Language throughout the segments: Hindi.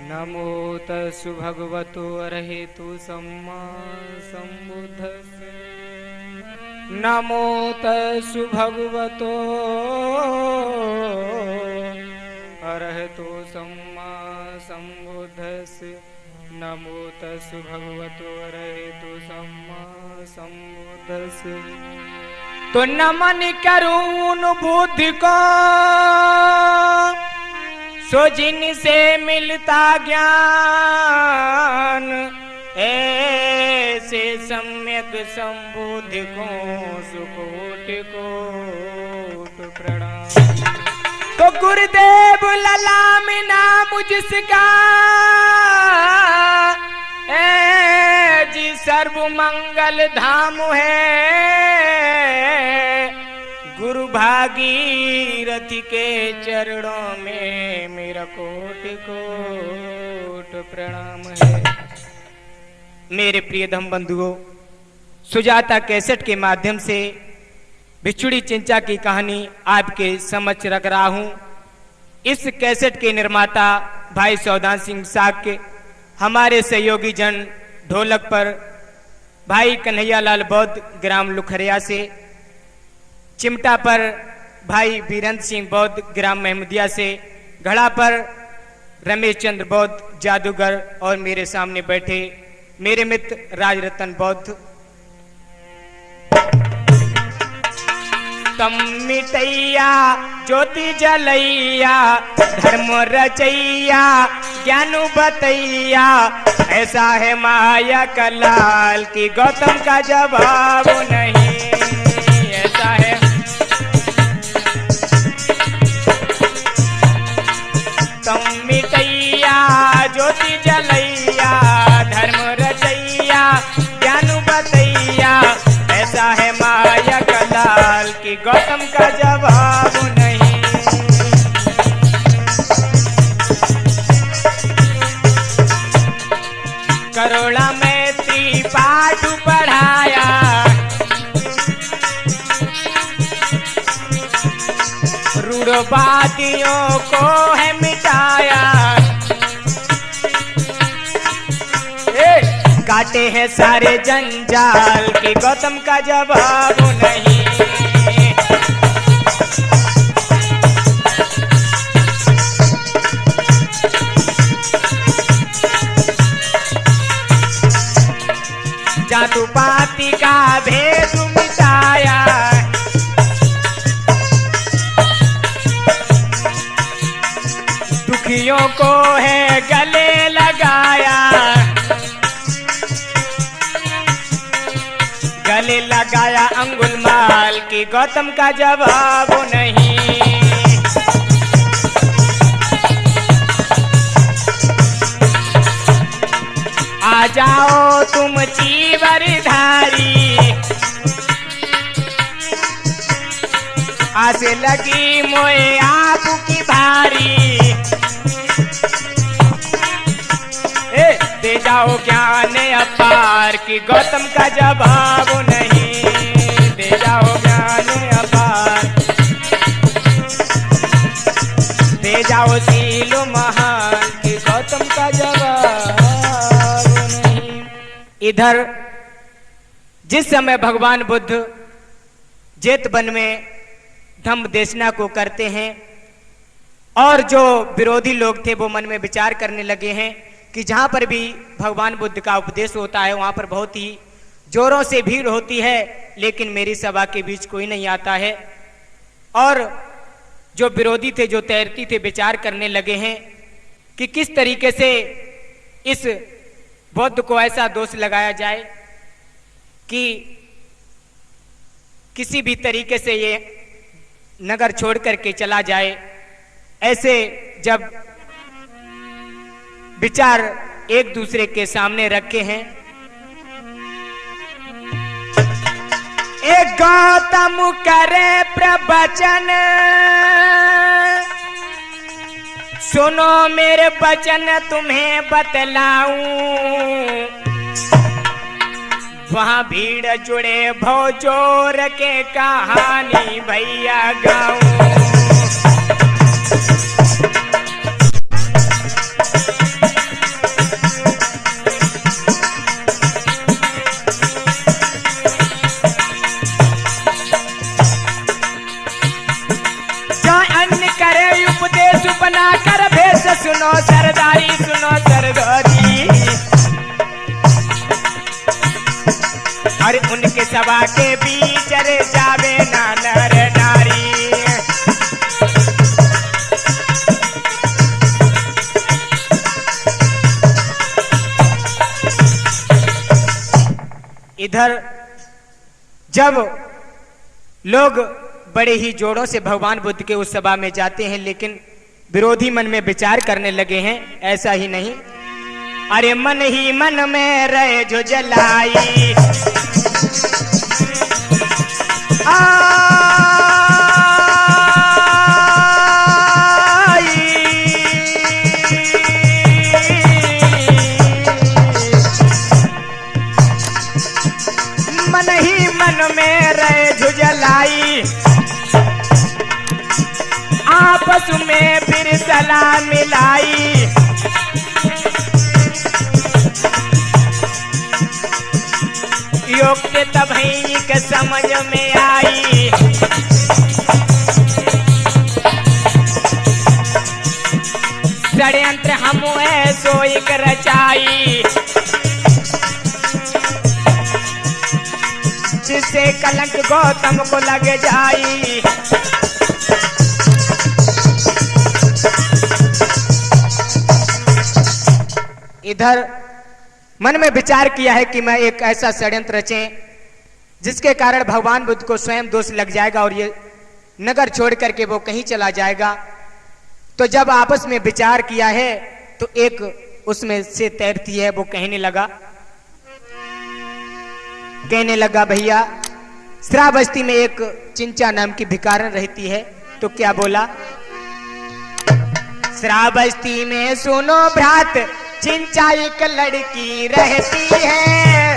नमो तस्सु भगवतो अरहतो सम्मा सम्बुद्धस्स। नमो तस्सु भगवतो अरहतो सम्मा सम्बुद्धस्स। नमो तस्सु भगवतो अरहतो सम्मा सम्बुद्धस्स। तो नमन करूं बुद्धि को सो जिनसे मिलता ज्ञान, ऐसे सम्यक संबुद्धि को सुकोट कोट प्रणाम। तो गुरुदेव लला मिना मुझसका जी सर्व मंगल धाम है। गुरु भागीरथ के चरणों में मेरा कोट कोट प्रणाम है। मेरे प्रिय धम बंधुओं, सुजाता कैसेट के माध्यम से बिछुड़ी चिंचा की कहानी आपके समक्ष रख रहा हूं। इस कैसेट के निर्माता भाई सौदान सिंह साक्य, हमारे सहयोगी जन ढोलक पर भाई कन्हैया लाल बौद्ध ग्राम लुखरिया से, चिमटा पर भाई वीरेंद्र सिंह बौद्ध ग्राम महमूदिया से, घड़ा पर रमेश चंद्र बौद्ध जादूगर और मेरे सामने बैठे मेरे मित्र राजरतन बौद्ध। तम मिटैया ज्योति जलैया धर्म रचैया ज्ञान बतैया, ऐसा है माया का लाल की गौतम का जवाब नहीं। ऐसा है तम मिटैया ज्योति जलैया धर्म रचैया ज्ञान बतैया, ऐसा है माया का लाल की गौतम का जवाब नहीं। करोड़ा मैत्री पाठ पढ़ाया, रूढ़वादियों को है मिटाया। काटे हैं सारे जंजाल की गौतम का जवाब नहीं। जातु पाती का भेद मिटाया, दुखियों को है गले लगाया। गले लगाया अंगुलमाल की गौतम का जवाब नहीं। आ जाओ तुम चीवरधारी, आसे लगी मोए आपकी भारी। दे जाओ ज्ञान अपार की गौतम का जवाब नहीं। दे जाओ ज्ञान अपार, दे जाओ शील महान की गौतम का जवाब नहीं। इधर जिस समय भगवान बुद्ध जेत वन में धम्म देशना को करते हैं और जो विरोधी लोग थे वो मन में विचार करने लगे हैं कि जहां पर भी भगवान बुद्ध का उपदेश होता है वहां पर बहुत ही जोरों से भीड़ होती है, लेकिन मेरी सभा के बीच कोई नहीं आता है। और जो विरोधी थे, जो तैरती थे, विचार करने लगे हैं कि किस तरीके से इस बुद्ध को ऐसा दोष लगाया जाए कि किसी भी तरीके से ये नगर छोड़ करके चला जाए। ऐसे जब विचार एक दूसरे के सामने रखे हैं, एक गौतम करे प्रवचन, सुनो मेरे वचन तुम्हें बतलाऊं। वहां भीड़ जुड़े भौजोर के कहानी भैया गाऊं। सुनो सरदारी, सुनो सरदारी। और उनके सभा के बीच रे जावे ना नर नारी। इधर जब लोग बड़े ही जोरों से भगवान बुद्ध के उस सभा में जाते हैं, लेकिन विरोधी मन में विचार करने लगे हैं, ऐसा ही नहीं, अरे मन ही मन में रहे जो जलाई। मन ही मन में रहे झुझलाई, आपस में फिर सलाह मिलाई। योग्य तभी के समझ में आई, षड्यंत्र हम सो एक रचाई। जिससे कलंक गौतम को लग जाई। इधर मन में विचार किया है कि मैं एक ऐसा षड्यंत्र रचें जिसके कारण भगवान बुद्ध को स्वयं दोष लग जाएगा और ये नगर छोड़ करके वो कहीं चला जाएगा। तो जब आपस में विचार किया है तो एक उसमें से तैरती है, वो कहने लगा भैया, श्रावस्ती में एक चिंचा नाम की भिखारन रहती है। तो क्या बोला, श्रावस्ती में सुनो भ्रात, चिंचा एक लड़की रहती है।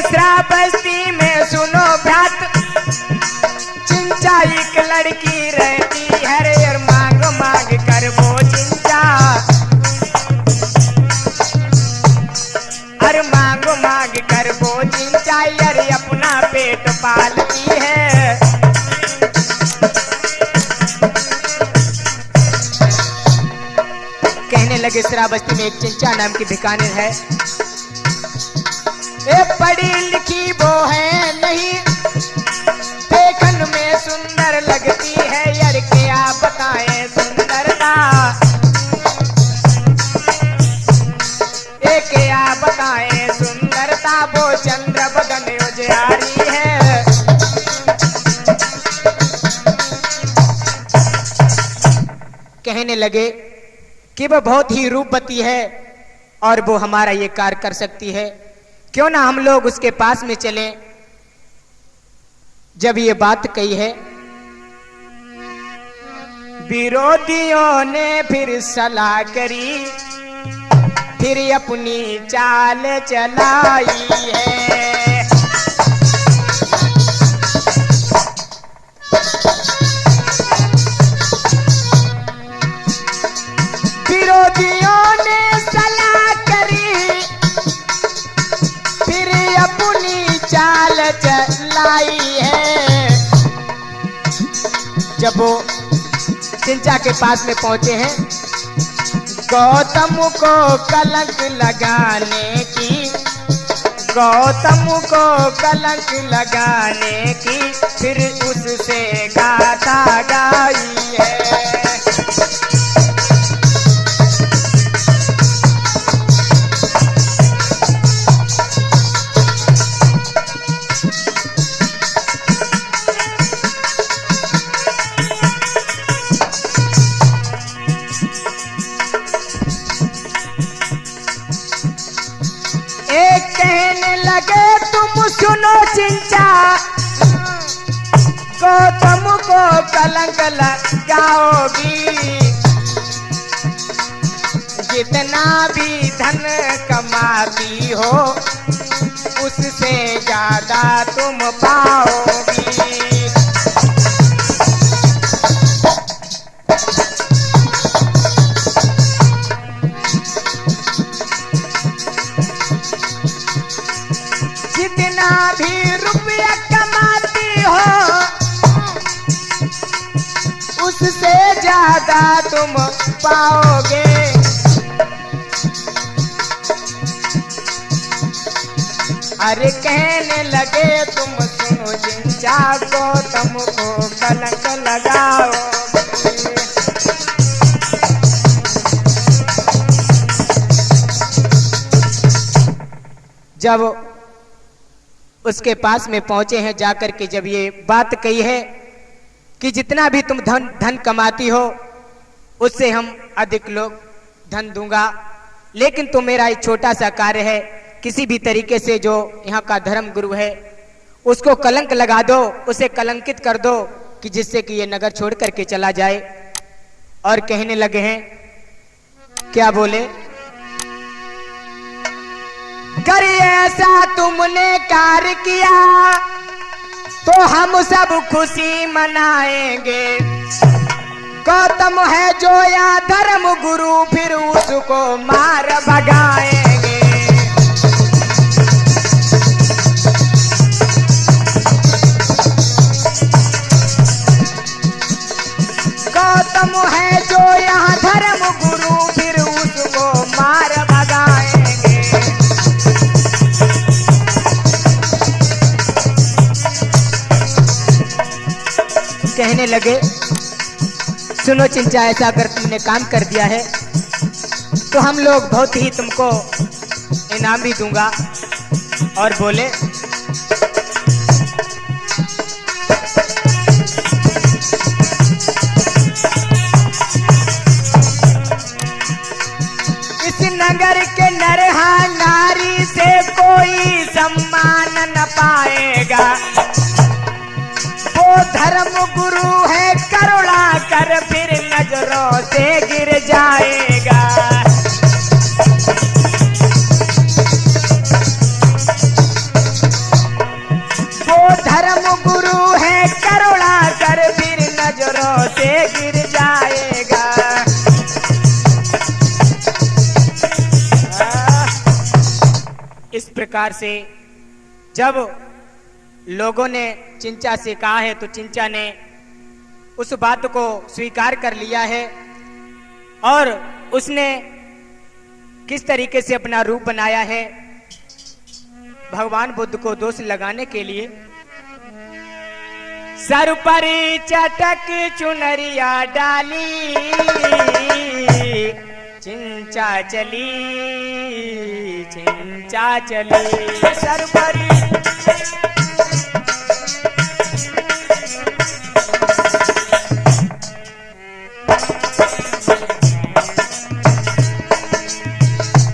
श्रावस्ती में सुनो भ्रात, चिंचा एक लड़की रहती है रे, और मांग मांग कर वो चिंचा, और मांग मांग कर वो चिंचा अरे अपना पेट पालती है। कहने लगे श्रावस्ती में एक चिंचा नाम की भिखारिन है, पढ़ी लिखी वो है नहीं, देखन में सुंदर लगती है, यार क्या बताएं सुंदरता, क्या बताएं सुंदरता, वो चंद्र बदन उजियारी है। कहने लगे कि वो बहुत ही रूपवती है और वो हमारा ये कार्य कर सकती है, क्यों ना हम लोग उसके पास में चलें। जब ये बात कही है, विरोधियों ने फिर सलाह करी, फिर अपनी चाल चलाई है। विरोधियों ने सलाह करी, फिर अपनी चाल चलाई है। जब वो चिंचा के पास में पहुंचे हैं, गौतम को कलंक लगाने की, गौतम को कलंक लगाने की, फिर उससे गाथा गाई है। कहने लगे तुम सुनो चिंचा, गौतम को कलंक लगाओगी, जितना भी धन कमाती हो उससे ज्यादा तुम पाओगी। उससे ज्यादा तुम पाओगे। अरे कहने लगे तुम सुनो चिंचा को तुमको कलंक लगाओगे। जब उसके पास में पहुंचे हैं, जाकर के जब ये बात कही है कि जितना भी तुम धन कमाती हो उससे हम अधिक लोग धन दूंगा, लेकिन तो मेरा एक छोटा सा कार्य है, किसी भी तरीके से जो यहाँ का धर्म गुरु है उसको कलंक लगा दो, उसे कलंकित कर दो कि जिससे कि ये नगर छोड़ करके चला जाए। और कहने लगे हैं, क्या बोले, कर ऐसा तुमने कार्य किया तो हम सब खुशी मनाएंगे। गौतम है जो या धर्म गुरु फिर उसको मार भगाएंगे। गौतम है जो यहाँ धर्म गुरु फिर उसको मार भगाएंगे। कहने लगे, सुनो चिंचा, ऐसा अगर तुमने काम कर दिया है तो हम लोग बहुत ही तुमको इनाम भी दूंगा। और बोले, इस नगर के नरहा नारी से कोई सम्मान न पाएगा। वो धर्म गुरु है करुणा कर फिर नजरों से गिर जाएगा। वो धर्म गुरु है करुणा कर फिर नजरों से गिर जाएगा। इस प्रकार से जब लोगों ने चिंचा से कहा है तो चिंचा ने उस बात को स्वीकार कर लिया है और उसने किस तरीके से अपना रूप बनाया है भगवान बुद्ध को दोष लगाने के लिए। सर पर चटक चुनरिया डाली चिंचा चली, चिंचा चली। सर पर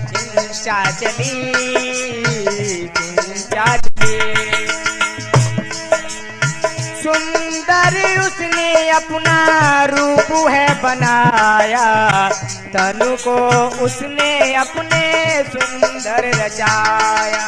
चिंचा चली, चिंचा चली। सुंदर उसने अपना रूप है बनाया, तनु को उसने अपने सुंदर रचाया।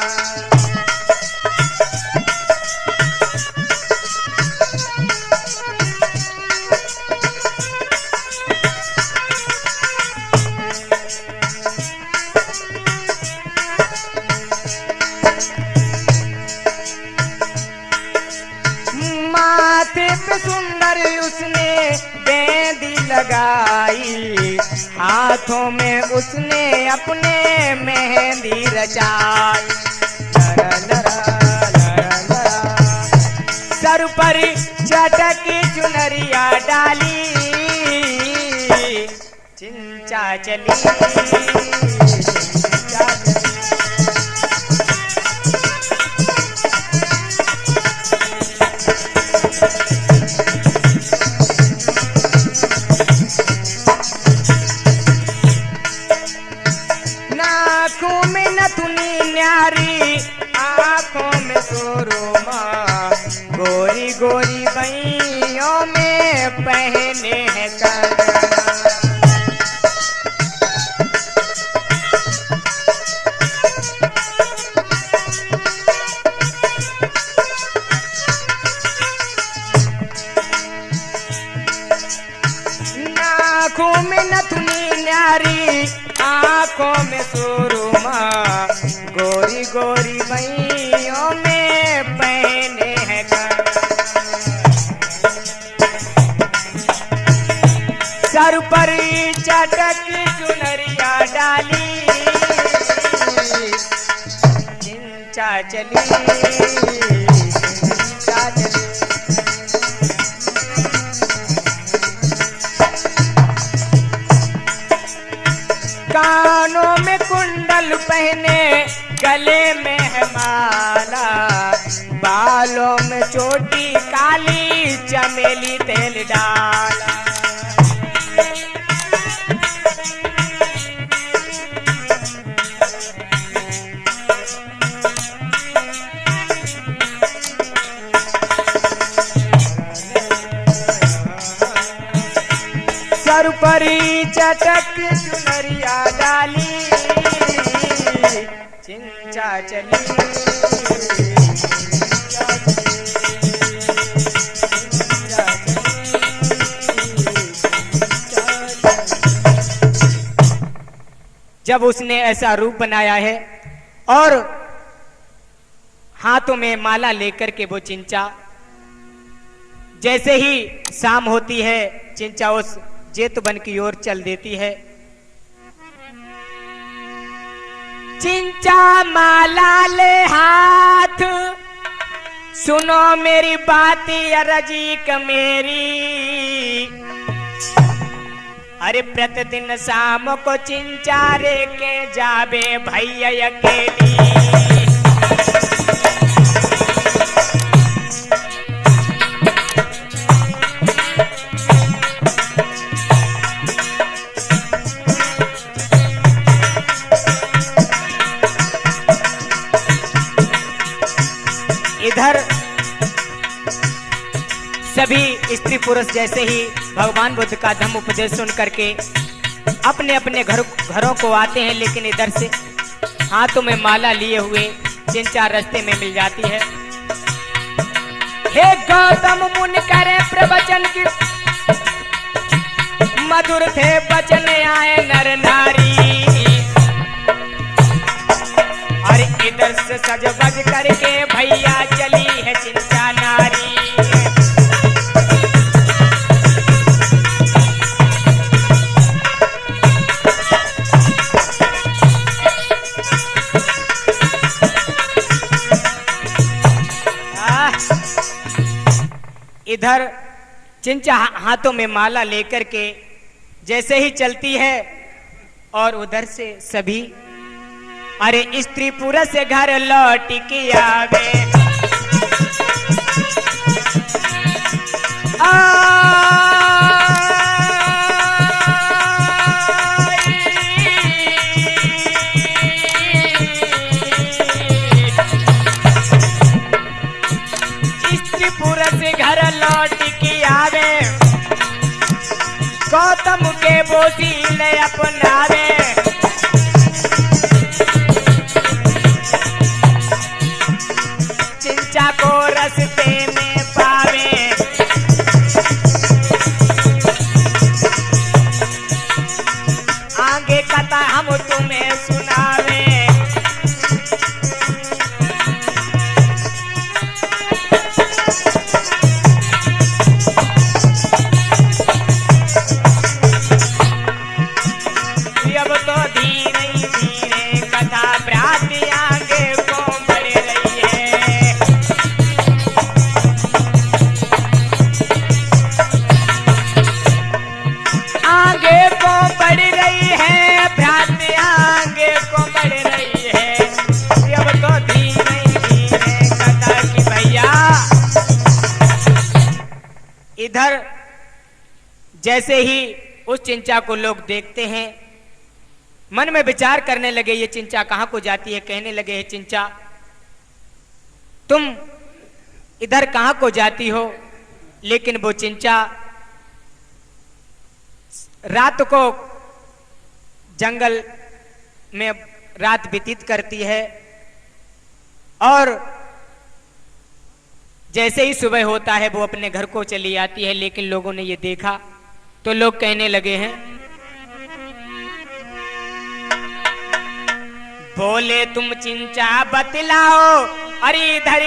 माथे पे सुंदर उसने बेंदी लगाई, हाथों में उसने अपने मेहंदी रचाई। लरा लरा लरा लरा, सर पर चटक चुनरिया डाली चिंचा चली, चिंचा चली। आँखों में नथुनी न्यारी, आँखों में सुरमा, गोरी गोरी बइयों में पहने हैं कंगना। आँखों में नथुनी न्यारी, आँखों में सुरमा, गोरी गोरी बइयों में पहने हैं कंगना। सर पर चटक चुनरिया डाली, चिंचा चली, चिंचा चली। कानों में कुंडल पहने, गले में है माला, बालों में चोटी काली, चमेली तेल डाला। सर पर चटक चुनरिया डाली, चिंचा चली, जब उसने ऐसा रूप बनाया है और हाथों में माला लेकर के वो चिंचा, जैसे ही शाम होती है चिंचा उस जेतवन की ओर चल देती है। चिंचा माला ले हाथ, सुनो मेरी बात अरजी मेरी, अरे प्रतिदिन शाम को चिंचा रे के जाबे भैया अकेली। इधर सभी स्त्री पुरुष जैसे ही भगवान बुद्ध का धम्म उपदेश सुन करके अपने अपने घरों को आते हैं, लेकिन इधर से हाथों में माला लिए हुए चिंचा रास्ते में मिल जाती है। हे गौतम मुनि करे प्रवचन की, मधुर थे बचन आए नर नारी, और इधर से सज बज करके भैया चली है चिंचा नारी। इधर चिंचा हाथों में माला लेकर के जैसे ही चलती है और उधर से सभी अरे स्त्री पुरुष घर लौट के आवे। स्त्री पुरुष घर लौट के आवे, गौतम के बोसीले अपनावे। चिंचा को रस्ते में पावे, आगे कथा हम तुम्हें सुनावे। अब तो धीरे धीरे कथा भ्रांति आगे को बढ़ रही है। आगे को बढ़ रही है, भ्रांति आगे को बढ़ रही है। अब तो धीरे धीरे कथा की भैया। इधर जैसे ही उस चिंचा को लोग देखते हैं, मन में विचार करने लगे ये चिंचा कहां को जाती है। कहने लगे है चिंचा तुम इधर कहां को जाती हो। लेकिन वो चिंचा रात को जंगल में रात व्यतीत करती है और जैसे ही सुबह होता है वो अपने घर को चली आती है। लेकिन लोगों ने ये देखा तो लोग कहने लगे हैं, बोले तुम चिंचा बतलाओ, अरे इधर